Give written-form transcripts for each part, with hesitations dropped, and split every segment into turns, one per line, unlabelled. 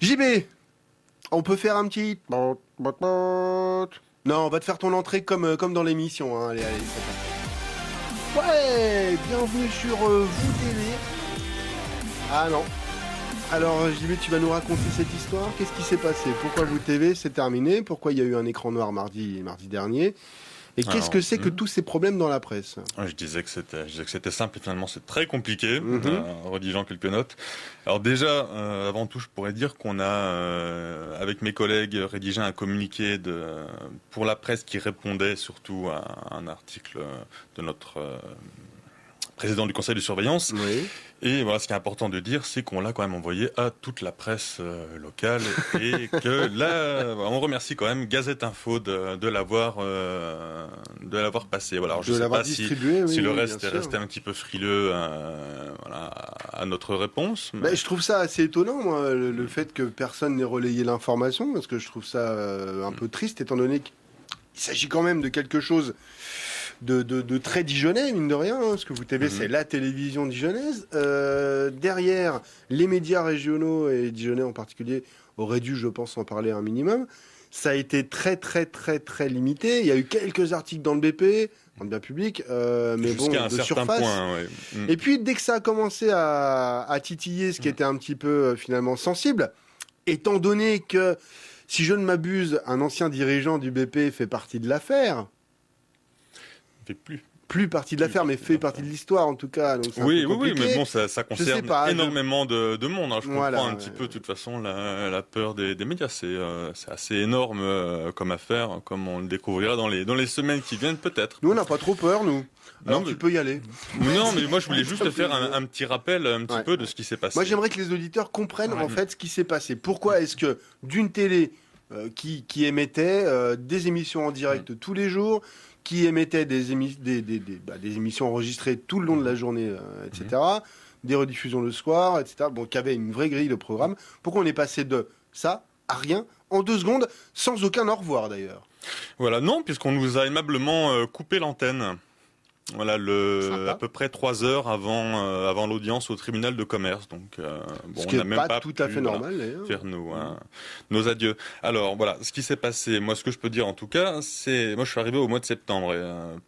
JB, on peut faire un petit... Non, on va te faire ton entrée comme dans l'émission. Hein. Allez, c'est parti. Ouais, bienvenue sur Vous TV. Ah non. Alors JB, tu vas nous raconter cette histoire. Qu'est-ce qui s'est passé? Pourquoi Vous TV c'est terminé? Pourquoi il y a eu un écran noir mardi dernier? Et qu'est-ce que c'est que tous ces problèmes dans la presse?
Je disais que c'était simple et finalement c'est très compliqué, en rédigeant quelques notes. Alors déjà, avant tout, je pourrais dire qu'on a, avec mes collègues, rédigé un communiqué pour la presse qui répondait surtout à un article de notre président du conseil de surveillance.
Oui.
Et voilà, ce qui est important de dire, c'est qu'on l'a quand même envoyé à toute la presse locale et que là, on remercie quand même Gazette Info de l'avoir passé. Voilà, alors, je ne sais pas si le reste est resté un petit peu frileux à notre réponse.
Mais... je trouve ça assez étonnant, moi, le fait que personne n'ait relayé l'information, parce que je trouve ça un peu triste, étant donné qu'il s'agit quand même de quelque chose de très dijonnais, mine de rien, hein, parce que Vous TV, c'est la télévision dijonnaise. Derrière, les médias régionaux, et dijonnais en particulier, auraient dû, je pense, en parler un minimum. Ça a été très, très, très, très limité. Il y a eu quelques articles dans le BP, dans le bien public, mais bon, de surface.
Point, ouais.
Et puis, dès que ça a commencé à titiller, ce qui était un petit peu, finalement, sensible, étant donné que, si je ne m'abuse, un ancien dirigeant du BP fait partie de l'affaire,
fait
plus partie de l'affaire, mais fait partie de l'histoire en tout cas. Donc
oui, mais bon, ça concerne énormément de monde. Hein. Je comprends un petit peu, de toute façon, la peur des médias. C'est assez énorme comme affaire, comme on le découvrira dans les semaines qui viennent peut-être.
Nous, on n'a pas trop peur, nous. Alors tu peux y aller.
Non, mais moi je voulais juste faire un petit rappel petit peu de ce qui s'est passé.
Moi j'aimerais que les auditeurs comprennent en fait ce qui s'est passé. Pourquoi est-ce que d'une télé qui émettait des émissions en direct tous les jours, qui émettait des émissions enregistrées tout le long de la journée, etc., des rediffusions le soir, etc., bon, qui avait une vraie grille de programme, pourquoi on est passé de ça à rien en 2 secondes, sans aucun au revoir d'ailleurs?
Voilà, non, puisqu'on nous a aimablement coupé l'antenne. Voilà, à peu près 3 heures avant l'audience au tribunal de commerce. Donc,
ce qui n'est pas tout à fait normal,
faire nos adieux. Alors, voilà, ce qui s'est passé, moi, ce que je peux dire en tout cas, moi, je suis arrivé au mois de septembre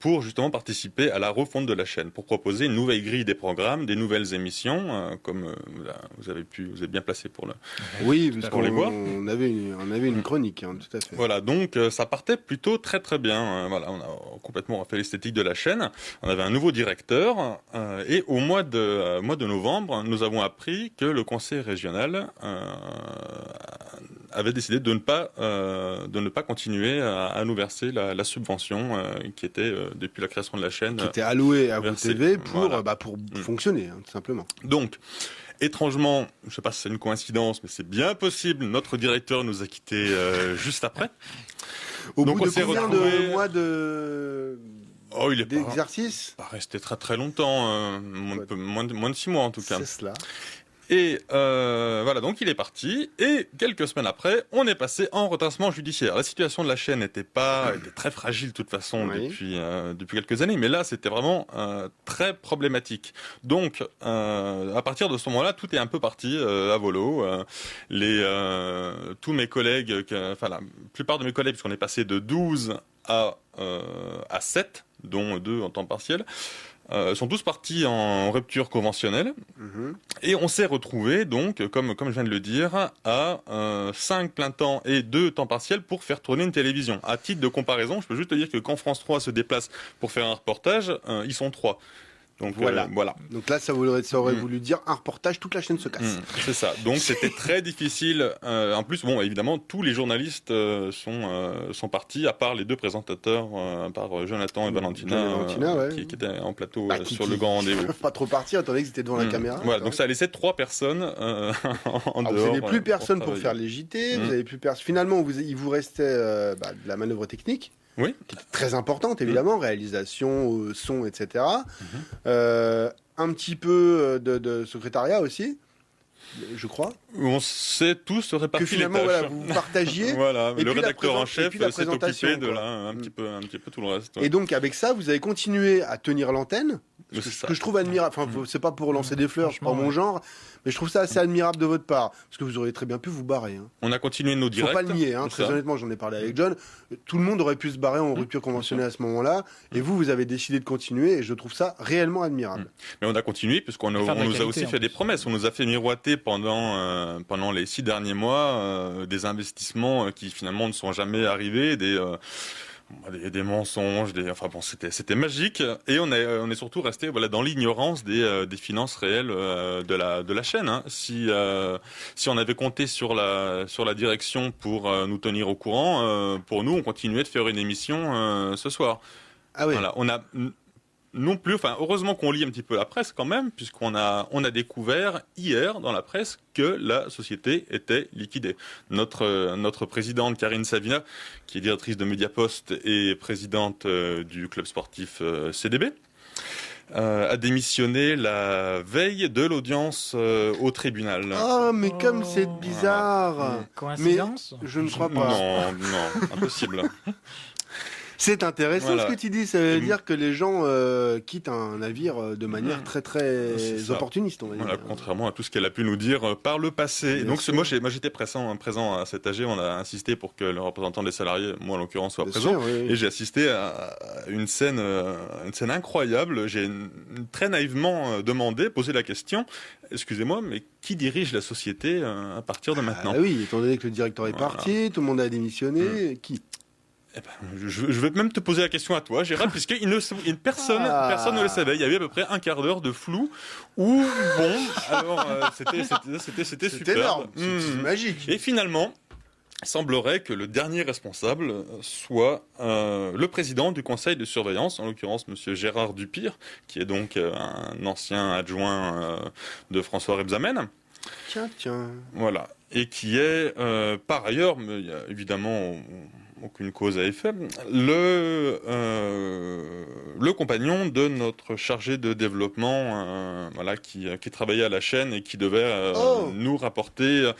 pour justement participer à la refonte de la chaîne, pour proposer une nouvelle grille des programmes, des nouvelles émissions, comme vous êtes bien placé pour les voir.
On avait une chronique, tout à fait.
Voilà, donc ça partait plutôt très très bien. Voilà, on a complètement refait l'esthétique de la chaîne. On avait un nouveau directeur et au mois de novembre, nous avons appris que le conseil régional avait décidé de ne pas continuer à nous verser la subvention qui était depuis la création de la chaîne,
qui était allouée à Vous TV pour fonctionner, tout simplement.
Donc, étrangement, je ne sais pas si c'est une coïncidence, mais c'est bien possible, notre directeur nous a quittés juste après.
Au bout de combien de mois d'exercice?
Pas resté très très longtemps, moins de 6 mois en tout cas.
C'est cela.
Et voilà, donc il est parti. Et quelques semaines après, on est passé en redressement judiciaire. La situation de la chaîne était très fragile de toute façon depuis quelques années, mais là c'était vraiment très problématique. Donc à partir de ce moment-là, tout est un peu parti à volo. Tous mes collègues, la plupart de mes collègues, puisqu'on est passé de 12 à 7, dont 2 en temps partiel, sont tous partis en rupture conventionnelle. Et on s'est retrouvé donc, comme je viens de le dire, à 5 plein temps et 2 temps partiels pour faire tourner une télévision. À titre de comparaison, je peux juste te dire que quand France 3 se déplace pour faire un reportage, ils sont 3. Donc voilà.
Donc là, ça aurait voulu dire un reportage, toute la chaîne se casse.
C'est ça. Donc c'était très difficile. En plus, bon, évidemment, tous les journalistes sont partis, à part les 2 présentateurs, à part Jonathan et Valentina, qui étaient en plateau sur le grand rendez-vous. Ils ne peuvent
pas trop partir, étant donné qu'ils étaient devant la caméra.
Voilà. Donc ça a laissé 3 personnes en dehors.
Vous n'avez plus personne pour faire les JT. Vous avez plus personne. Finalement, il vous restait de la manœuvre technique.
Oui.
Qui est très importante, évidemment, réalisation, son, etc. Un petit peu de secrétariat aussi, je crois.
On s'est tous répartis
que finalement,
les tâches.
Voilà, vous partagez.
Voilà, le rédacteur en chef s'est occupé de un petit peu tout le reste. Ouais.
Et donc, avec ça, vous avez continué à tenir l'antenne. Ce que je trouve admirable, enfin, c'est pas pour lancer des fleurs, c'est pas mon genre, Mais je trouve ça assez admirable de votre part, parce que vous auriez très bien pu vous barrer. Hein.
On a continué nos directs.
Faut pas le nier, hein, très honnêtement, j'en ai parlé avec John. Tout le monde aurait pu se barrer en rupture conventionnelle à ce moment-là, et vous avez décidé de continuer, et je trouve ça réellement admirable.
Mais on a continué, puisqu'on nous a aussi fait des promesses. On nous a fait miroiter pendant les 6 derniers mois des investissements qui finalement ne sont jamais arrivés, des mensonges, enfin bon, c'était magique, et on est surtout resté dans l'ignorance des finances réelles de la chaîne. Hein. Si on avait compté sur la direction pour nous tenir au courant, pour nous, on continuait de faire une émission ce soir.
Ah oui.
Voilà, on a non plus, enfin heureusement qu'on lit un petit peu la presse quand même, puisqu'on a découvert hier dans la presse que la société était liquidée. Notre présidente Karine Savina, qui est directrice de Mediapost et présidente du club sportif CDB, a démissionné la veille de l'audience au tribunal.
Ah, mais comme c'est bizarre.
Coïncidence ?
Mais je ne crois pas.
Non, impossible.
C'est intéressant
Voilà.
ce que tu dis, ça veut dire que les gens quittent un navire de manière très opportuniste, on va dire.
Voilà, contrairement à tout ce qu'elle a pu nous dire par le passé. Et donc moi j'étais présent à cet AG, on a insisté pour que le représentant des salariés, moi en l'occurrence, soit présent.
Sûr, oui.
Et j'ai assisté à une scène incroyable. J'ai très naïvement posé la question, excusez-moi, mais qui dirige la société à partir de maintenant ?
Oui, étant donné que le directeur est parti, tout le monde a démissionné, qui ?
Eh ben, je vais même te poser la question à toi, Gérald, puisque personne ne le savait. Il y avait à peu près un quart d'heure de flou où, c'était super.
Énorme, c'est magique.
Et finalement, il semblerait que le dernier responsable soit le président du conseil de surveillance, en l'occurrence monsieur Gérard Dupire, qui est donc un ancien adjoint de François Rebsamen.
Tiens.
Voilà. Et qui est, par ailleurs, mais il y a évidemment aucune cause à effet, le compagnon de notre chargé de développement, qui travaillait à la chaîne et qui devait nous rapporter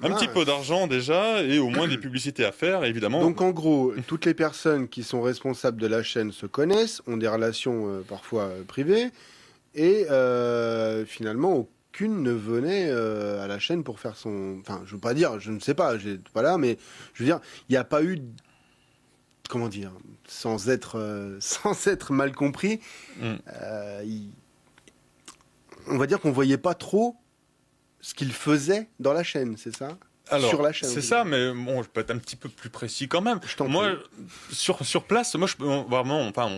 un petit peu d'argent déjà et au moins des publicités à faire, évidemment.
Donc en gros, toutes les personnes qui sont responsables de la chaîne se connaissent, ont des relations parfois privées, et finalement aucune ne venait à la chaîne pour faire son... Enfin, je veux pas dire, je ne sais pas, j'étais pas là, mais je veux dire, il n'y a pas eu... Comment dire, sans être mal compris, on va dire qu'on voyait pas trop ce qu'il faisait dans la chaîne, c'est ça ?
Alors,
sur la chaîne.
C'est ça, mais bon, je peux être un petit peu plus précis quand même. Moi, sur place, on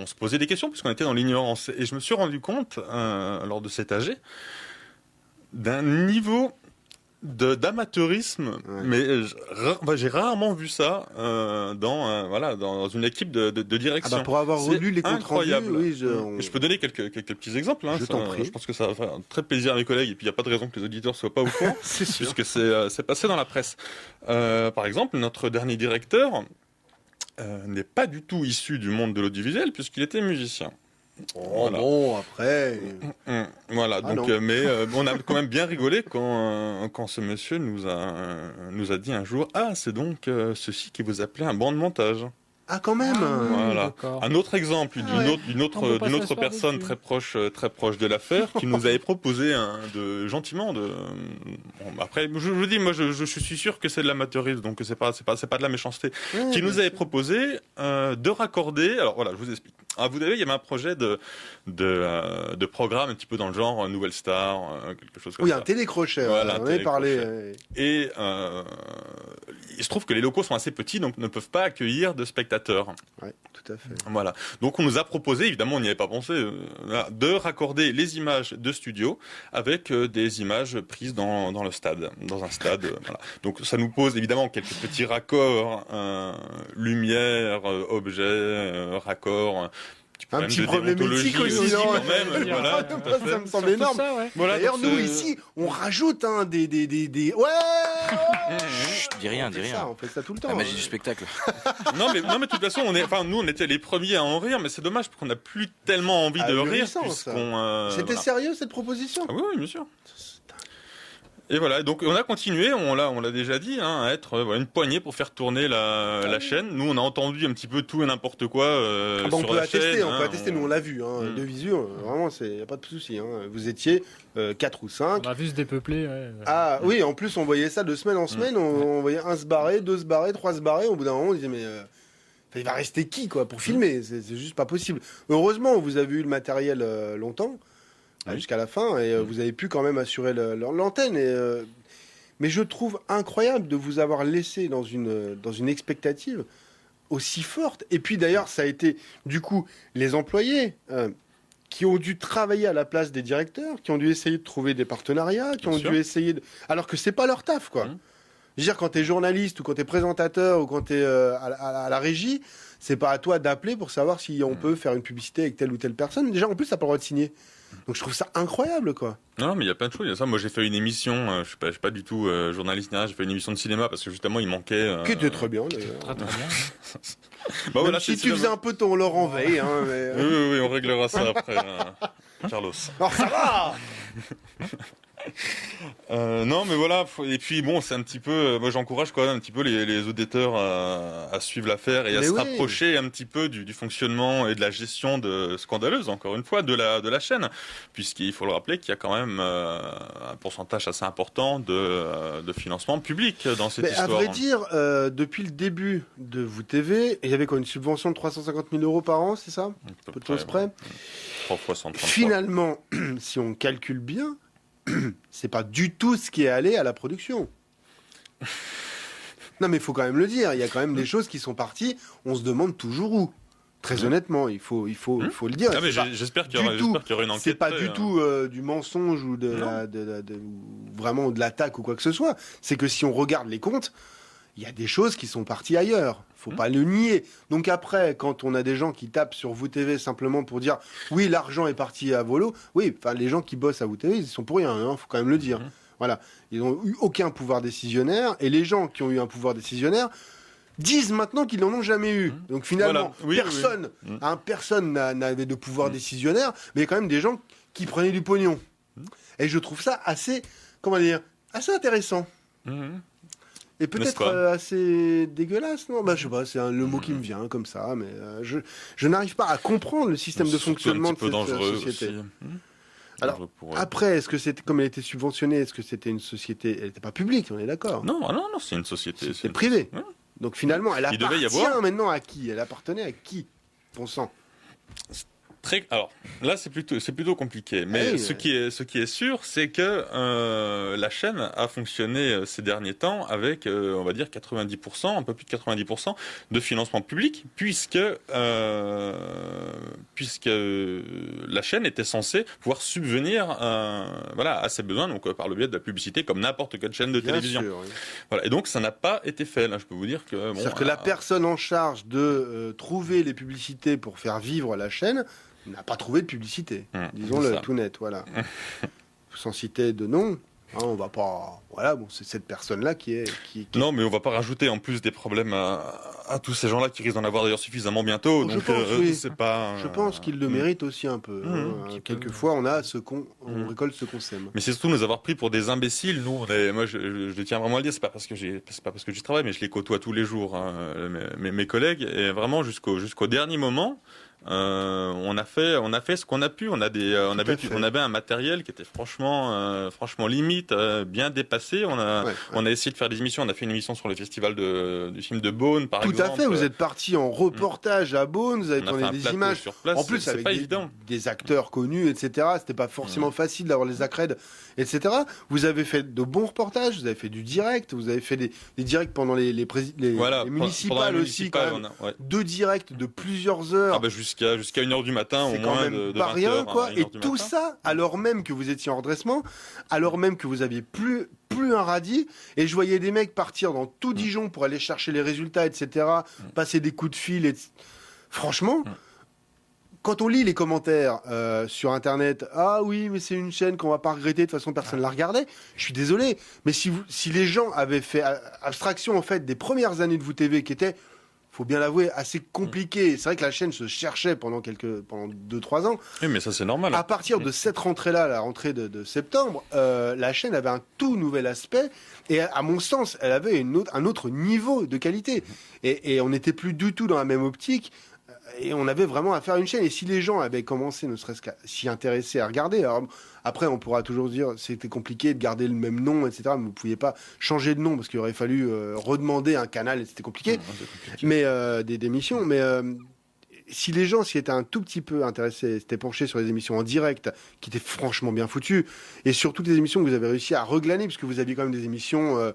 se posait des questions puisqu'on était dans l'ignorance, et je me suis rendu compte lors de cet AG d'un niveau d'amateurisme, mais j'ai rarement vu ça dans une équipe de direction.
Pour avoir relu les comptes rendus,
je peux donner quelques petits exemples. Hein, je pense que ça va faire très plaisir à mes collègues, et puis il n'y a pas de raison que les auditeurs soient pas au courant, puisque c'est passé dans la presse. Par exemple, notre dernier directeur n'est pas du tout issu du monde de l'audiovisuel, puisqu'il était musicien.
Bon, après...
Voilà, donc, mais on a quand même bien rigolé quand ce monsieur nous a dit un jour « Ah, c'est donc ceci qui vous appelait un banc de montage ».
Ah, quand même.
Voilà. Un autre exemple d'une autre personne très proche de l'affaire qui nous avait proposé gentiment de. Bon, après, je vous dis, moi, je suis sûr que c'est de l'amateurisme, donc c'est pas de la méchanceté. Qui nous avait proposé de raccorder. Alors voilà, je vous explique. Vous savez, il y avait un projet de programme un petit peu dans le genre Nouvelle Star, quelque chose comme ça.
Oui, un télécrochet.
Voilà,
on avait parlé.
Et il se trouve que les locaux sont assez petits, donc ne peuvent pas accueillir de spectateurs.
Oui, tout à fait.
Voilà. Donc on nous a proposé, évidemment on n'y avait pas pensé, de raccorder les images de studio avec des images prises dans un stade. Voilà. Donc ça nous pose évidemment quelques petits raccords, lumière, objet, raccord.
Un petit problème éthique aussi, non
quand même. Voilà,
ça me semble énorme.
Ça, ouais.
Voilà,
d'ailleurs, nous ici, on rajoute des. Ouais.
Chut, dis rien.
On fait ça tout le temps.
La magie du spectacle.
non mais de toute façon, nous on était les premiers à en rire, mais c'est dommage parce qu'on n'a plus tellement envie de rire.
C'était sérieux cette proposition ?
Ah oui, bien sûr. Et voilà, donc on a continué, on l'a déjà dit, hein, à être une poignée pour faire tourner la chaîne. Nous, on a entendu un petit peu tout et n'importe quoi sur la chaîne.
On peut attester, nous on l'a vu, de visu, vraiment, il n'y a pas de souci. Vous étiez 4 ou 5.
On a vu se dépeupler.
Ah oui, en plus on voyait ça de semaine en semaine, on voyait un se barrer, 2 se barrer, 3 se barrer. Au bout d'un moment, on disait mais il va rester qui quoi pour filmer? C'est juste pas possible. Heureusement, vous avez eu le matériel longtemps. Jusqu'à la fin, et vous avez pu quand même assurer l'antenne. Mais je trouve incroyable de vous avoir laissé dans une expectative aussi forte. Et puis d'ailleurs, ça a été du coup les employés qui ont dû travailler à la place des directeurs, qui ont dû essayer de trouver des partenariats, qui ont dû essayer alors que c'est pas leur taf, quoi. Je veux dire, quand tu es journaliste ou quand tu es présentateur ou quand tu es à la régie, c'est pas à toi d'appeler pour savoir si on peut faire une publicité avec telle ou telle personne. Déjà, en plus, t'as pas le droit de signer. Donc je trouve ça incroyable, quoi.
Non, mais il y a plein de choses. Il y a ça. Moi, j'ai fait une émission. Je suis pas du tout journaliste ni rien. J'ai fait une émission de cinéma parce que justement, il manquait.
Qui était très bien, d'ailleurs.
Très bien.
Bah, voilà, si tu faisais un peu ton Laurent Veil. Mais...
Oui, on réglera ça après, Carlos.
Alors ça va.
Non, mais voilà. Et puis bon, c'est un petit peu. Moi, j'encourage quand même un petit peu les auditeurs à suivre l'affaire et à se rapprocher un petit peu du fonctionnement et de la gestion scandaleuse, encore une fois, de la chaîne, puisqu'il faut le rappeler qu'il y a quand même un pourcentage assez important de financement public dans cette histoire.
À vrai dire, depuis le début de WTV, il y avait quoi, une subvention de 350 000 euros par an, c'est ça? Peu de choses près.
3 fois 133.
Finalement, si on calcule bien, c'est pas du tout ce qui est allé à la production. Non, mais il faut quand même le dire. Il y a quand même des choses qui sont parties. On se demande toujours où. Très honnêtement, il faut le dire.
Ah, mais j'espère qu'il y aura une enquête.
C'est pas du tout du mensonge ou vraiment de l'attaque ou quoi que ce soit. C'est que si on regarde les comptes, il y a des choses qui sont parties ailleurs. Faut pas le nier. Donc après, quand on a des gens qui tapent sur WTV simplement pour dire oui, l'argent est parti à volo, oui, enfin les gens qui bossent à WTV, ils sont pour rien, faut quand même le dire. Voilà, ils n'ont eu aucun pouvoir décisionnaire, et les gens qui ont eu un pouvoir décisionnaire disent maintenant qu'ils n'en ont jamais eu. Donc finalement, personne n'avait de pouvoir décisionnaire, mais il y a quand même des gens qui prenaient du pognon. Et je trouve ça assez, assez intéressant. Et peut-être assez dégueulasse, non? Je sais pas, c'est le mot qui me vient comme ça, mais je n'arrive pas à comprendre le système de fonctionnement de cette société. Alors, après, est-ce que c'était, comme elle était subventionnée, est-ce que c'était une société, elle n'était pas publique, on est d'accord?
Non, c'est une société.
C'est privé. Donc finalement, elle appartient maintenant à qui? Elle appartenait à qui, on sent?
Alors là, c'est plutôt compliqué. Mais ce qui est sûr, c'est que la chaîne a fonctionné ces derniers temps avec, on va dire, 90%, un peu plus de 90% de financement public, puisque la chaîne était censée pouvoir subvenir, à ses besoins, donc par le biais de la publicité, comme n'importe quelle chaîne de télévision.
Sûr, oui.
Voilà. Et donc, ça n'a pas été fait. Là, je peux vous dire que
c'est-à-dire que la personne en charge de trouver les publicités pour faire vivre la chaîne n'a pas trouvé de publicité, disons-le tout net, voilà. Sans citer de nom, on va pas... Voilà, c'est cette personne-là qui est...
Non, mais on va pas rajouter en plus des problèmes à tous ces gens-là qui risquent d'en avoir d'ailleurs suffisamment bientôt.
Je
donc,
pense, oui.
C'est pas...
Je pense qu'ils le méritent aussi un peu. Quelquefois, on récolte ce qu'on sème.
Mais c'est surtout nous avoir pris pour des imbéciles. Nous, moi, je tiens vraiment à le dire, c'est pas parce que j'y travaille, mais je les côtoie tous les jours, mes collègues, et vraiment jusqu'au dernier moment. On a fait ce qu'on a pu. On avait un matériel qui était franchement limite, bien dépassé. On a essayé de faire des émissions. On a fait une émission sur le festival du film de Beaune, par exemple.
Tout à fait. Vous êtes parti en reportage à Beaune. Vous avez tourné des images
sur place.
En plus avec des acteurs connus, etc. C'était pas forcément facile d'avoir les accrèdes, etc. Vous avez fait de bons reportages. Vous avez fait du direct. Vous avez fait des directs pendant les municipales aussi. Quand même. 2 directs de plusieurs heures.
Jusqu'à 1h du matin, au moins, de
pas
20
rien,
heures,
quoi. Et tout ça, alors même que vous étiez en redressement, alors même que vous aviez plus un radis, et je voyais des mecs partir dans tout Dijon pour aller chercher les résultats, etc., passer des coups de fil, Franchement, quand on lit les commentaires sur Internet, ah oui, mais c'est une chaîne qu'on va pas regretter, de toute façon personne la regardait, je suis désolé, mais si les gens avaient fait abstraction, en fait, des premières années de WTV qui étaient, faut bien l'avouer, assez compliqué. C'est vrai que la chaîne se cherchait pendant 2-3 ans.
Oui, mais ça c'est normal.
À partir de cette rentrée-là, la rentrée de septembre, la chaîne avait un tout nouvel aspect et à mon sens, elle avait un autre niveau de qualité. Et on n'était plus du tout dans la même optique. Et on avait vraiment à faire une chaîne. Et si les gens avaient commencé, ne serait-ce qu'à s'y intéresser, à regarder, alors après, on pourra toujours dire c'était compliqué de garder le même nom, etc. Mais vous ne pouviez pas changer de nom parce qu'il aurait fallu redemander un canal et c'était compliqué. Mais des émissions. Mais si les gens s'y étaient un tout petit peu intéressés, s'étaient penchés sur les émissions en direct, qui étaient franchement bien foutues, et surtout des émissions que vous avez réussi à reglaner, puisque vous aviez quand même des émissions.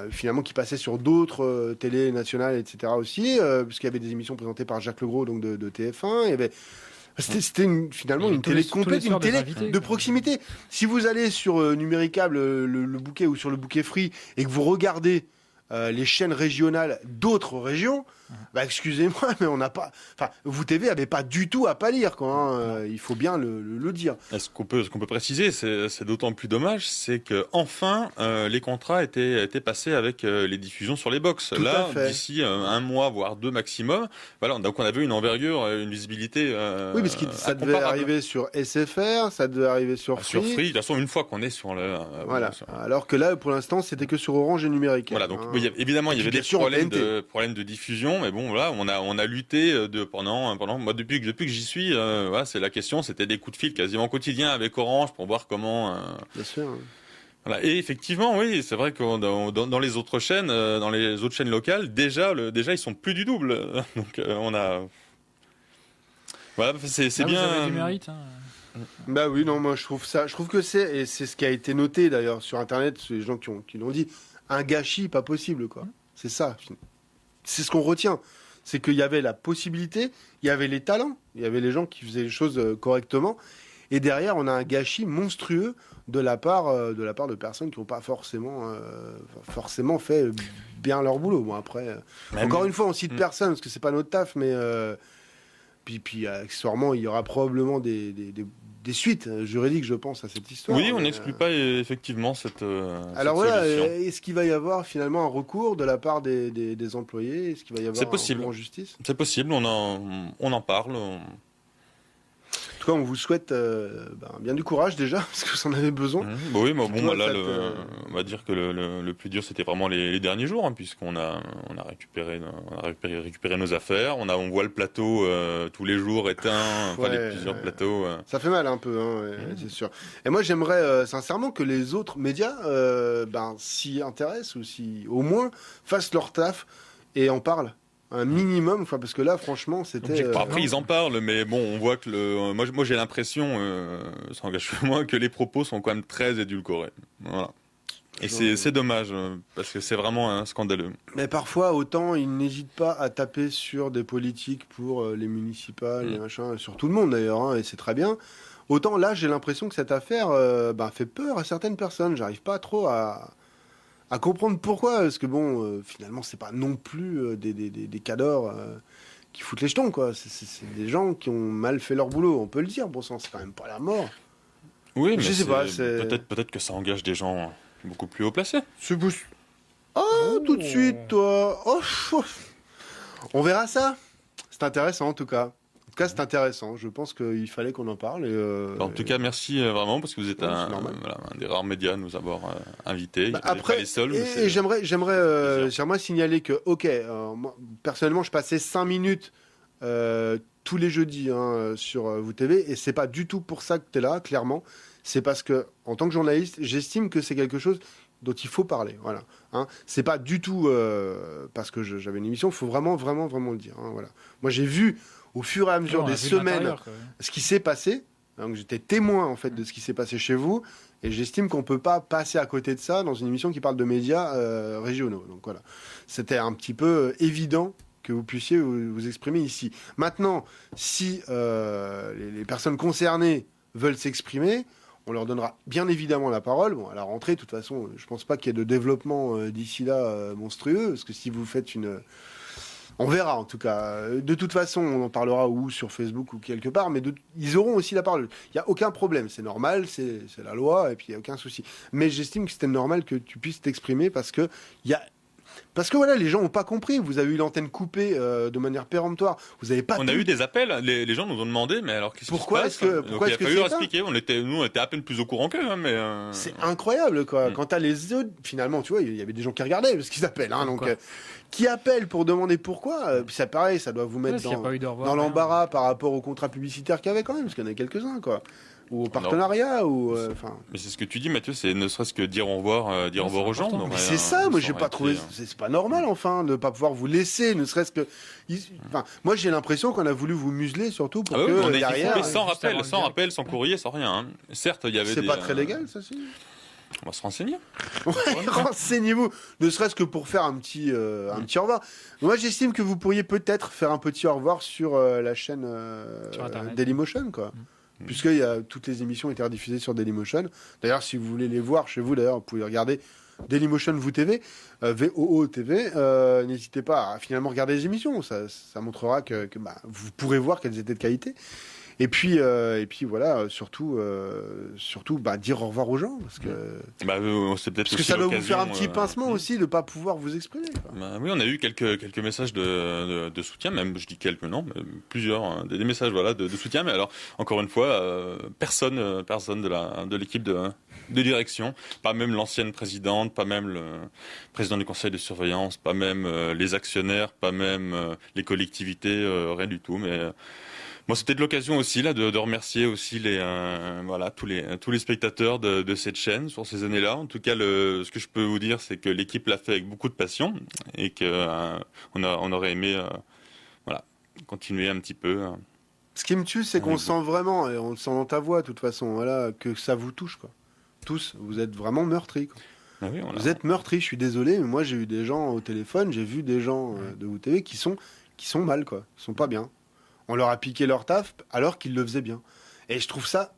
Finalement qui passaient sur d'autres télés nationales, etc. aussi, puisqu'il y avait des émissions présentées par Jacques Legros, donc de TF1. Il y avait... C'était finalement une télé complète, une télé de proximité. Si vous allez sur Numéricable, le bouquet ou sur le bouquet Free, et que vous regardez les chaînes régionales d'autres régions, bah excusez-moi, mais on n'a pas. Enfin, WTV avait pas du tout à pâlir, quoi. Hein, il faut bien le dire.
Ce qu'on peut préciser, c'est d'autant plus dommage, c'est que enfin les contrats étaient passés avec les diffusions sur les box.
Tout
là,
à fait.
d'ici un mois voire 2 maximum, voilà, donc on avait une envergure, une visibilité.
Oui, parce que ça devait arriver sur SFR, ça devait arriver sur Free.
Sur Free, de toute façon, une fois qu'on est sur le.
Voilà. Alors que là, pour l'instant, c'était que sur Orange et Numérique.
Voilà, donc évidemment, il y avait des problèmes de diffusion, mais bon, voilà, on a lutté pendant moi depuis que j'y suis, voilà, c'est la question, c'était des coups de fil quasiment quotidiens avec Orange pour voir comment.
Bien sûr.
Voilà. Et effectivement, oui, c'est vrai que dans les autres chaînes, dans les autres chaînes locales, déjà ils sont plus du double. Donc on a. Voilà, c'est bien.
Vous avez du mérite. Hein.
Bah oui, non, moi je trouve que c'est ce qui a été noté d'ailleurs sur Internet, les gens qui l'ont dit, un gâchis pas possible, quoi. C'est ça. C'est ce qu'on retient. C'est qu'il y avait la possibilité, il y avait les talents, il y avait les gens qui faisaient les choses correctement. Et derrière, on a un gâchis monstrueux de la part de personnes qui n'ont pas forcément fait bien leur boulot. Bon, après, encore une fois, on cite personne parce que c'est pas notre taf, mais puis accessoirement, il y aura probablement des suites juridiques, je pense, à cette histoire.
Oui, on n'exclut pas effectivement cette.
Alors
cette
voilà,
solution.
est-ce qu'il va y avoir finalement un recours de la part des employés? Est-ce qu'il va y avoir un recours en justice?
C'est possible, on en parle.
En tout cas, on vous souhaite bien du courage déjà, parce que vous en avez besoin.
Oui, mais bon, là, on va dire que le plus dur, c'était vraiment les derniers jours, hein, puisqu'on a récupéré nos affaires. On voit le plateau tous les jours éteint, plusieurs plateaux.
Ça fait mal un peu, hein, c'est sûr. Et moi, j'aimerais sincèrement que les autres médias s'y intéressent ou au moins fassent leur taf et en parlent. Un minimum, parce que là, franchement, c'était.
Après, ils en parlent, mais bon, on voit que moi, j'ai l'impression, ça engage que moi, que les propos sont quand même très édulcorés. Voilà. Et c'est dommage, parce que c'est vraiment scandaleux.
Mais parfois, autant ils n'hésitent pas à taper sur des politiques pour les municipales, les machins, sur tout le monde d'ailleurs, hein, et c'est très bien. Autant là, j'ai l'impression que cette affaire fait peur à certaines personnes. J'arrive pas trop à comprendre pourquoi, parce que bon, finalement, c'est pas non plus des cadors qui foutent les jetons, quoi. C'est des gens qui ont mal fait leur boulot, on peut le dire. Bon sang, c'est quand même pas la mort.
Oui, mais
je sais pas.
Peut-être que ça engage des gens beaucoup plus haut placés.
Tout de suite, toi. On verra ça. C'est intéressant, en tout cas. En tout cas, c'est intéressant. Je pense qu'il fallait qu'on en parle.
En tout cas, merci vraiment un des rares médias à nous avoir invités.
Après,
les seuls,
j'aimerais signaler que, moi, personnellement, je passais 5 minutes tous les jeudis sur WTV, et c'est pas du tout pour ça que tu es là, clairement. C'est parce que, en tant que journaliste, j'estime que c'est quelque chose dont il faut parler. Voilà. C'est pas du tout parce que j'avais une émission. Il faut vraiment, vraiment, vraiment le dire. Voilà. Moi, j'ai vu au fur et à mesure des semaines ce qui s'est passé. Donc, j'étais témoin en fait de ce qui s'est passé chez vous, et j'estime qu'on peut pas passer à côté de ça dans une émission qui parle de médias régionaux. Donc voilà, c'était un petit peu évident que vous puissiez vous exprimer ici. Maintenant, si les personnes concernées veulent s'exprimer, on leur donnera bien évidemment la parole. Bon, à la rentrée, de toute façon, je pense pas qu'il y ait de développement d'ici là monstrueux, parce que si vous faites on verra en tout cas. De toute façon, on en parlera sur Facebook ou quelque part, mais ils auront aussi la parole. Il n'y a aucun problème, c'est normal, c'est la loi, et puis il n'y a aucun souci. Mais j'estime que c'était normal que tu puisses t'exprimer, parce que il y a Parce que voilà, les gens n'ont pas compris. Vous avez eu l'antenne coupée de manière péremptoire. Vous avez pas.
On a eu des appels. Les gens nous ont demandé, mais alors qu'est-ce qui se passe ?
Pourquoi est-ce que
il a fallu leur expliquer. Nous, on était à peine plus au courant qu'eux, hein, mais.
C'est incroyable, quoi. Quand t'as les autres, finalement, tu vois, il y avait des gens qui regardaient ce qu'ils appellent, hein, donc. Qui appellent pour demander pourquoi, puis ça pareil, ça doit vous mettre dans l'embarras par rapport aux contrats publicitaires qu'il y avait quand même, parce qu'il y en a quelques-uns, quoi. Ou au partenariat, ou enfin.
Mais c'est ce que tu dis, Mathieu, c'est ne serait-ce que dire au revoir aux gens.
Mais c'est ça, moi j'ai pas trouvé, c'est pas normal enfin de pas pouvoir vous laisser, ne serait-ce que. Enfin, moi j'ai l'impression qu'on a voulu vous museler surtout pour que
on est
derrière.
Sans rappel, sans courrier, sans rien. Hein. Certes, il y avait.
C'est pas très légal, ça, si.
On va se renseigner.
Ouais, renseignez-vous, ne serait-ce que pour faire un petit au revoir. Moi, j'estime que vous pourriez peut-être faire un petit au revoir sur la chaîne Dailymotion, quoi. Puisque toutes les émissions étaient rediffusées sur Dailymotion. D'ailleurs, si vous voulez les voir chez vous, d'ailleurs, vous pouvez regarder Dailymotion Vous TV, VOO TV. N'hésitez pas à finalement regarder les émissions. Ça montrera que vous pourrez voir qu'elles étaient de qualité. Et puis voilà, surtout dire au revoir aux gens, parce que
c'est peut-être
parce que ça doit vous faire un petit pincement aussi de pas pouvoir vous exprimer.
Oui, on a eu quelques messages de soutien, même je dis quelques non, mais plusieurs des messages de soutien. Mais alors encore une fois, personne de l'équipe de direction, pas même l'ancienne présidente, pas même le président du conseil de surveillance, pas même les actionnaires, pas même les collectivités, rien du tout. Mais moi, c'est peut-être l'occasion aussi là de remercier aussi tous les spectateurs de cette chaîne sur ces années-là. En tout cas, ce que je peux vous dire, c'est que l'équipe l'a fait avec beaucoup de passion et que on aurait aimé continuer un petit peu.
Ce qui me tue, c'est qu'on sent vraiment, et on le sent dans ta voix, de toute façon, que ça vous touche, quoi. Tous, vous êtes vraiment meurtris, quoi.
Ah oui,
vous êtes meurtris. Je suis désolé, mais moi j'ai eu des gens au téléphone, j'ai vu des gens de WTV qui sont mal, quoi. Ils sont pas bien. On leur a piqué leur taf alors qu'ils le faisaient bien. Et je trouve ça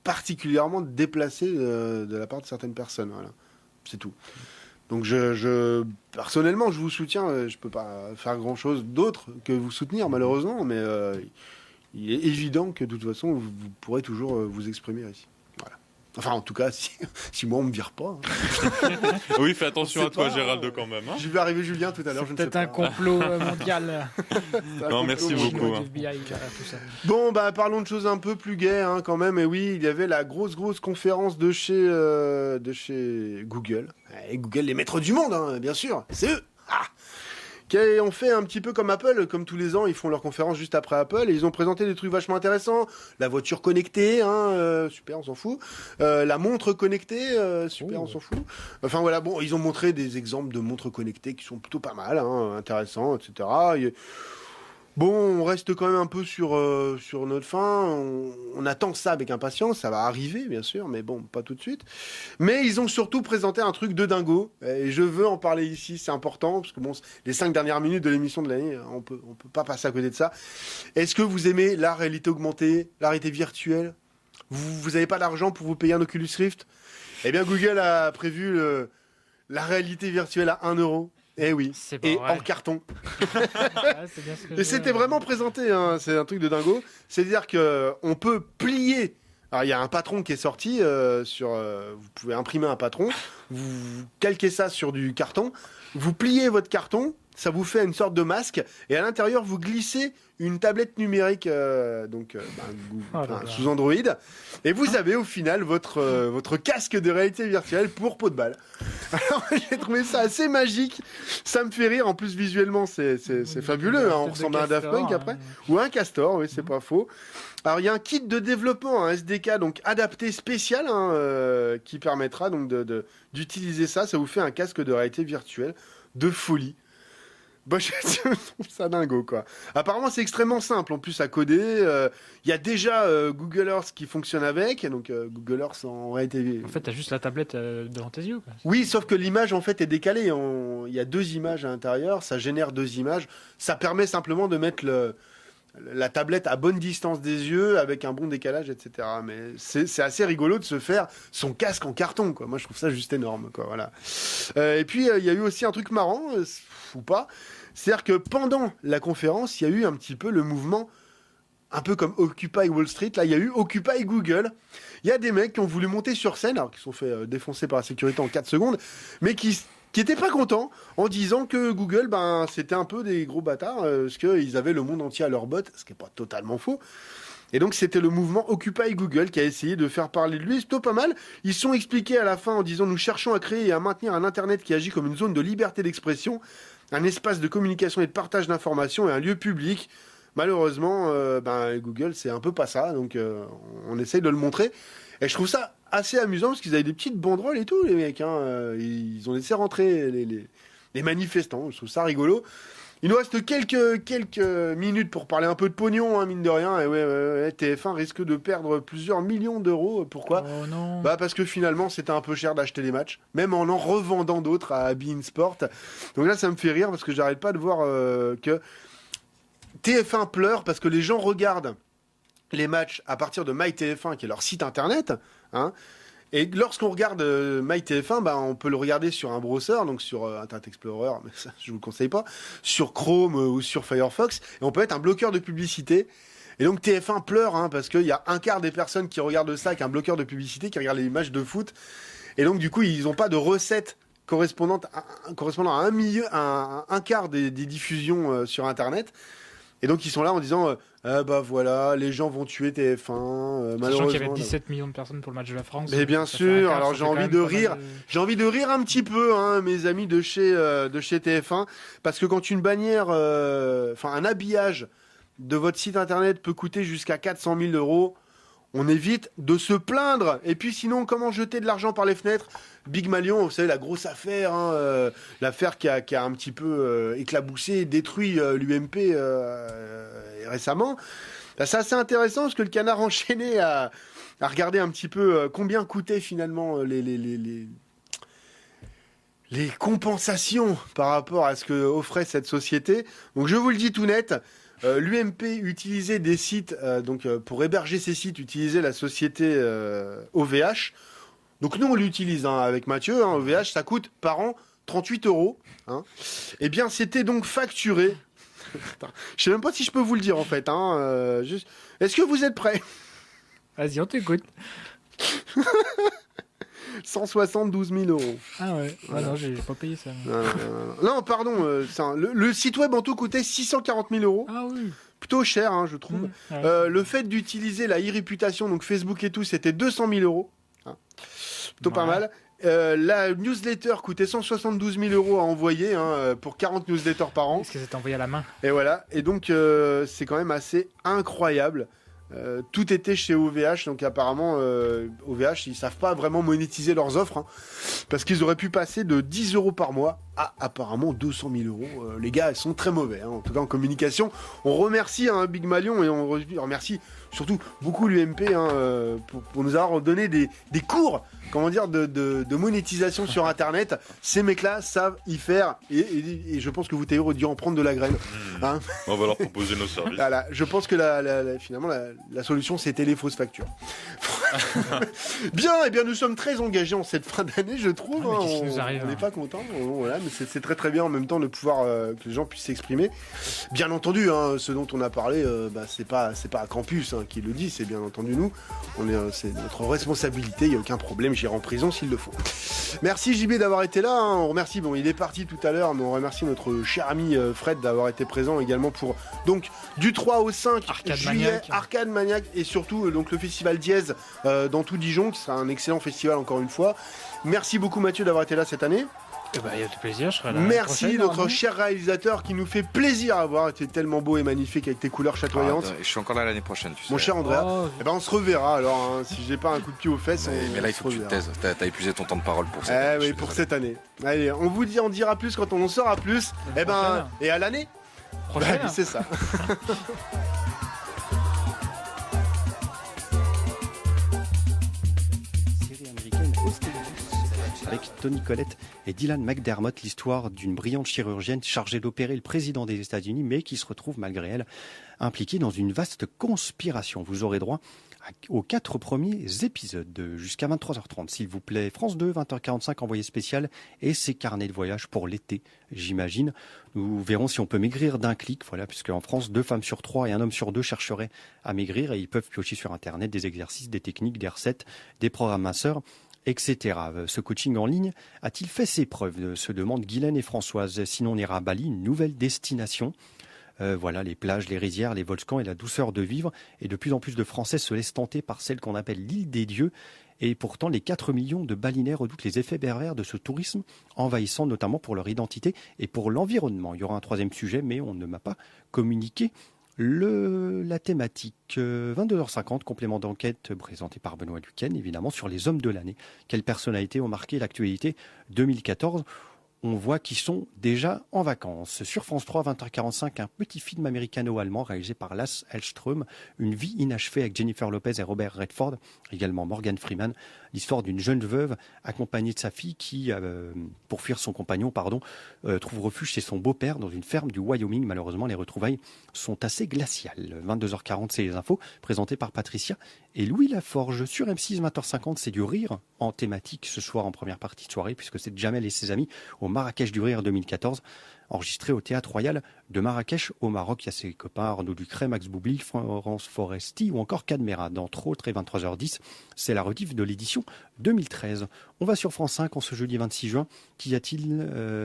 particulièrement déplacé de la part de certaines personnes. Voilà. C'est tout. Donc personnellement, je vous soutiens. Je peux pas faire grand-chose d'autre que vous soutenir, malheureusement. Mais il est évident que de toute façon, vous pourrez toujours vous exprimer ici. Voilà. Enfin, en tout cas, si moi on me vire pas. Hein.
Oui, fais attention à toi, Gérald, quand même. Hein.
Je vais arriver Julien tout à l'heure.
C'est peut-être un complot mondial.
Non, merci beaucoup. Hein.
Bon, parlons de choses un peu plus gaies, hein, quand même. Et oui, il y avait la grosse conférence de chez Google. Et Google, les maîtres du monde, hein, bien sûr. C'est eux. Qui ont fait un petit peu comme Apple, comme tous les ans, ils font leur conférence juste après Apple, et ils ont présenté des trucs vachement intéressants. La voiture connectée, super, on s'en fout. La montre connectée, super, on s'en fout. Enfin voilà, bon, ils ont montré des exemples de montres connectées qui sont plutôt pas mal, intéressants, etc. Bon, on reste quand même un peu sur notre fin. On attend ça avec impatience. Ça va arriver, bien sûr, mais bon, pas tout de suite. Mais ils ont surtout présenté un truc de dingo. Et je veux en parler ici, c'est important, parce que bon, les 5 dernières minutes de l'émission de l'année, on peut pas passer à côté de ça. Est-ce que vous aimez la réalité augmentée, la réalité virtuelle ? Vous n'avez pas d'argent pour vous payer un Oculus Rift ? Eh bien, Google a prévu la réalité virtuelle à 1 €. Eh oui, et en carton. Et c'était vraiment présenté, hein. C'est un truc de dingo. C'est-à-dire qu'on peut plier. Alors il y a un patron qui est sorti vous pouvez imprimer un patron, vous calquez ça sur du carton, vous pliez votre carton, ça vous fait une sorte de masque, et à l'intérieur vous glissez une tablette numérique sous Android, et vous avez au final votre casque de réalité virtuelle pour peau de balle. Alors j'ai trouvé ça assez magique, ça me fait rire, en plus visuellement c'est fabuleux, hein. On ressemble à un Daft Punk après, ou un castor, oui c'est pas faux. Alors il y a un kit de développement, un SDK donc adapté spécial, qui permettra donc d'utiliser ça vous fait un casque de réalité virtuelle de folie. Je trouve ça dingo, quoi. Apparemment, c'est extrêmement simple, en plus, à coder. Il y a déjà Google Earth qui fonctionne avec, donc Google Earth en réalité...
En fait, t'as juste la tablette devant tes yeux, quoi.
Oui, sauf que l'image, en fait, est décalée. Il y a 2 images à l'intérieur, ça génère 2 images. Ça permet simplement de mettre la tablette à bonne distance des yeux, avec un bon décalage, etc. Mais c'est assez rigolo de se faire son casque en carton, quoi. Moi, je trouve ça juste énorme, quoi. Voilà. Et puis, il y a eu aussi un truc marrant, ou pas, c'est-à-dire que pendant la conférence, il y a eu un petit peu le mouvement, un peu comme Occupy Wall Street, là, il y a eu Occupy Google. Il y a des mecs qui ont voulu monter sur scène, alors qu'ils se sont fait défoncer par la sécurité en 4 secondes, mais qui qui n'étaient pas contents en disant que Google, c'était un peu des gros bâtards, parce qu'ils avaient le monde entier à leur botte, ce qui n'est pas totalement faux. Et donc c'était le mouvement Occupy Google qui a essayé de faire parler de lui, c'est plutôt pas mal. Ils se sont expliqués à la fin en disant: nous cherchons à créer et à maintenir un Internet qui agit comme une zone de liberté d'expression, un espace de communication et de partage d'informations et un lieu public. Malheureusement, Google, c'est un peu pas ça, donc on essaye de le montrer. Et je trouve ça assez amusant parce qu'ils avaient des petites banderoles et tout, les mecs. Ils ont laissé rentrer les manifestants. Je trouve ça rigolo. Il nous reste quelques minutes pour parler un peu de pognon, mine de rien. Et ouais, TF1 risque de perdre plusieurs millions d'euros. Pourquoi ?
Oh non.
Parce que finalement, c'était un peu cher d'acheter les matchs, même en revendant d'autres à beIN Sport. Donc là, ça me fait rire parce que j'arrête pas de voir que TF1 pleure parce que les gens regardent les matchs à partir de MyTF1, qui est leur site internet. Et lorsqu'on regarde MyTF1, on peut le regarder sur un browser, donc sur Internet Explorer, mais ça, je vous le conseille pas, sur Chrome ou sur Firefox, et on peut mettre un bloqueur de publicité. Et donc TF1 pleure parce qu'il y a un quart des personnes qui regardent ça avec un bloqueur de publicité, qui regardent les matchs de foot. Et donc du coup, ils n'ont pas de recettes correspondant à un quart des diffusions sur Internet. Et donc ils sont là en disant voilà, les gens vont tuer TF1 malheureusement.
Sachant qu'il y avait 17 millions de personnes pour le match de la France.
Mais bien sûr, alors j'ai envie de rire. J'ai envie de rire un petit peu, mes amis de chez TF1, parce que quand une bannière, un habillage de votre site internet peut coûter jusqu'à 400 000 euros, on évite de se plaindre. Et puis sinon, comment jeter de l'argent par les fenêtres ? Big Malion, vous savez, la grosse affaire, l'affaire qui a un petit peu éclaboussé et détruit l'UMP récemment. C'est assez intéressant parce que le Canard enchaîné a regardé un petit peu combien coûtaient finalement les compensations par rapport à ce que offrait cette société. Donc je vous le dis tout net. L'UMP utilisait des sites, pour héberger ces sites, utilisait la société OVH. Donc nous, on l'utilise avec Mathieu. OVH, ça coûte par an 38 euros. Eh bien, c'était donc facturé. Je sais même pas si je peux vous le dire, en fait. Est-ce que vous êtes prêts ?
Vas-y, on t'écoute.
172 000 euros.
Ah ouais, voilà. Non, j'ai pas payé ça.
Non, pardon, le site web en tout coûtait 640 000 euros.
Ah oui.
Plutôt cher, je trouve. Le fait d'utiliser la e-réputation, donc Facebook et tout, c'était 200 000 euros. Plutôt pas mal. La newsletter coûtait 172 000 euros à envoyer pour 40 newsletters par an.
Est-ce que c'est envoyé à la main ?
Et voilà. Et donc, c'est quand même assez incroyable. Tout était chez OVH, donc apparemment OVH ils savent pas vraiment monétiser leurs offres parce qu'ils auraient pu passer de 10 euros par mois à apparemment 200 000 euros. Les gars, ils sont très mauvais, en tout cas en communication. On remercie Big Malion et on remercie surtout beaucoup l'UMP pour nous avoir donné des cours de monétisation sur Internet. Ces mecs-là savent y faire et je pense que vous Théo dû en prendre de la graine.
On va leur proposer nos services.
Voilà, je pense que finalement la solution c'était les fausses factures. Bien, nous sommes très engagés en cette fin d'année, je trouve.
On
n'est pas content, voilà, mais c'est très très bien en même temps de pouvoir que les gens puissent s'exprimer. Bien entendu, ce dont on a parlé, c'est pas à Campus qui le dit, c'est bien entendu nous. C'est notre responsabilité, il n'y a aucun problème, j'irai en prison s'il le faut. Merci JB d'avoir été là. On remercie, il est parti tout à l'heure, mais on remercie notre cher ami Fred d'avoir été présent également pour donc du 3 au 5 juillet, Arcade Maniac et surtout donc le festival Dièse dans tout Dijon, qui sera un excellent festival encore une fois. Merci beaucoup Mathieu d'avoir été là cette année.
Il y a du plaisir, je serai là.
Merci notre cher réalisateur qui nous fait plaisir à voir. Tu es tellement beau et magnifique avec tes couleurs chatoyantes.
Je suis encore là l'année prochaine, tu sais.
Mon cher Andrea, on se reverra alors. Si j'ai pas un coup de pied aux fesses,
mais là il faut que tu te taises. T'as épuisé ton temps de parole pour cette année.
Oui, pour cette année. Allez, on dira plus quand on en saura plus. Et à l'année
prochaine.
C'est ça.
Avec Toni Collette et Dylan McDermott, l'histoire d'une brillante chirurgienne chargée d'opérer le président des États-Unis, mais qui se retrouve malgré elle impliquée dans une vaste conspiration. Vous aurez droit aux 4 premiers épisodes jusqu'à 23h30. S'il vous plaît, France 2, 20h45, envoyé spécial et ses carnets de voyage pour l'été, j'imagine. Nous verrons si on peut maigrir d'un clic, voilà, puisque en France, 2 femmes sur 3 et 1 homme sur 2 chercheraient à maigrir et ils peuvent piocher sur Internet des exercices, des techniques, des recettes, des programmes minceurs etc. Ce coaching en ligne a-t-il fait ses preuves, se demandent Guylaine et Françoise. Sinon, on ira à Bali, une nouvelle destination. Voilà, les plages, les rizières, les volcans et la douceur de vivre. Et de plus en plus de Français se laissent tenter par celle qu'on appelle l'île des dieux. Et pourtant, les 4 millions de Balinais redoutent les effets pervers de ce tourisme envahissant, notamment pour leur identité et pour l'environnement. Il y aura un troisième sujet, mais on ne m'a pas communiqué la thématique. 22h50, complément d'enquête présenté par Benoît Duquesne, évidemment, sur les hommes de l'année. Quelles personnalités ont marqué l'actualité 2014 ? On voit qu'ils sont déjà en vacances. Sur France 3, 20h45, un petit film américano-allemand réalisé par Lasse Hallström, Une vie inachevée avec Jennifer Lopez et Robert Redford, également Morgan Freeman. L'histoire d'une jeune veuve accompagnée de sa fille qui, pour fuir son compagnon, trouve refuge chez son beau-père dans une ferme du Wyoming. Malheureusement, les retrouvailles sont assez glaciales. 22h40, c'est les infos, présentées par Patricia et Louis Laforge. Sur M6, 20h50, c'est du rire en thématique ce soir en première partie de soirée, puisque c'est Jamel et ses amis au Marrakech du Rire 2014, enregistré au Théâtre Royal de Marrakech au Maroc. Il y a ses copains Arnaud Ducret, Max Boublil, Florence Foresti ou encore Cadmera, d'entre autres. Et 23h10, c'est la rediff de l'édition 2013. On va sur France 5 en ce jeudi 26 juin. Qu'y a-t-il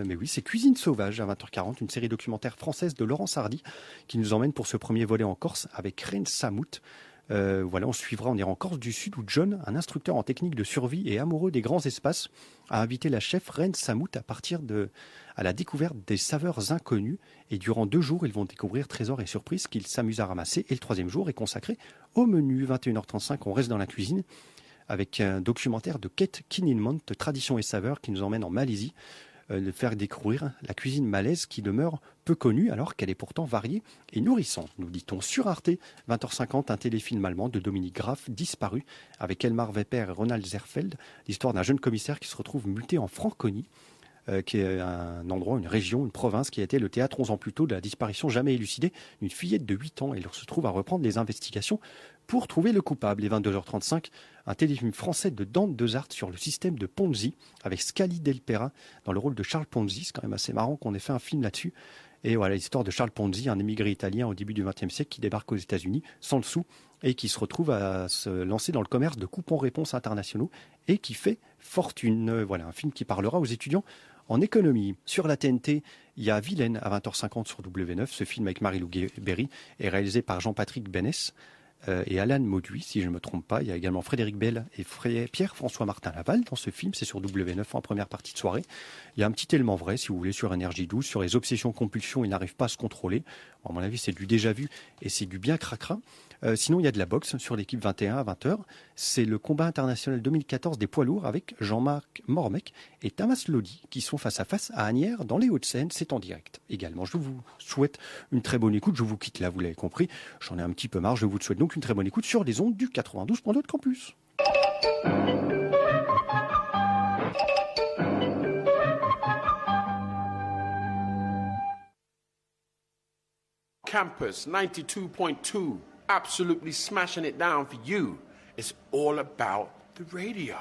Mais oui, c'est Cuisine sauvage à 20h40, une série documentaire française de Laurence Hardy qui nous emmène pour ce premier volet en Corse avec Reine Samout. On suivra, on ira en Corse du Sud où John, un instructeur en technique de survie et amoureux des grands espaces, a invité la chef Reine Samout à la découverte des saveurs inconnues. Et durant 2 jours, ils vont découvrir trésors et surprises qu'ils s'amusent à ramasser. Et le 3e jour est consacré au menu. 21h35, on reste dans la cuisine avec un documentaire de Kate Kinninmont, Tradition et saveurs, qui nous emmène en Malaisie. De faire découvrir la cuisine malaise qui demeure peu connue alors qu'elle est pourtant variée et nourrissante, nous dit-on. Sur Arte, 20h50, un téléfilm allemand de Dominique Graff, Disparu, avec Elmar Wepper et Ronald Zerfeld, l'histoire d'un jeune commissaire qui se retrouve muté en Franconie, qui est un endroit, une région, une province qui a été le théâtre 11 ans plus tôt de la disparition jamais élucidée d'une fillette de 8 ans. Et il se trouve à reprendre les investigations pour trouver le coupable. Et 22h35, un téléfilm français de Dante Desartes sur le système de Ponzi, avec Scali Del Pera dans le rôle de Charles Ponzi. C'est quand même assez marrant qu'on ait fait un film là-dessus. Et voilà l'histoire de Charles Ponzi, un émigré italien au début du XXe siècle qui débarque aux États-Unis sans le sou et qui se retrouve à se lancer dans le commerce de coupons-réponses internationaux et qui fait fortune. Voilà un film qui parlera aux étudiants en économie. Sur la TNT, il y a Vilaine à 20h50 sur W9. Ce film avec Marie-Lou Berry est réalisé par Jean-Patrick Bénès et Alan Mauduit, si je ne me trompe pas. Il y a également Frédéric Bell et Pierre-François Martin Laval dans ce film. C'est sur W9 en première partie de soirée. Il y a un petit élément vrai, si vous voulez, sur Énergie 12, sur les obsessions-compulsions. Il n'arrive pas à se contrôler. À mon avis, c'est du déjà vu et c'est du bien cracra. Sinon, il y a de la boxe sur l'équipe 21 à 20h. C'est le combat international 2014 des poids lourds avec Jean-Marc Mormec et Tamas Lodi qui sont face à face à Asnières dans les Hauts-de-Seine. C'est en direct également. Je vous souhaite une très bonne écoute. Je vous quitte là, vous l'avez compris. J'en ai un petit peu marre. Je vous souhaite donc une très bonne écoute sur les ondes du 92.2 de Campus.
Campus 92.2. Absolutely smashing it down for you. It's all about the radio.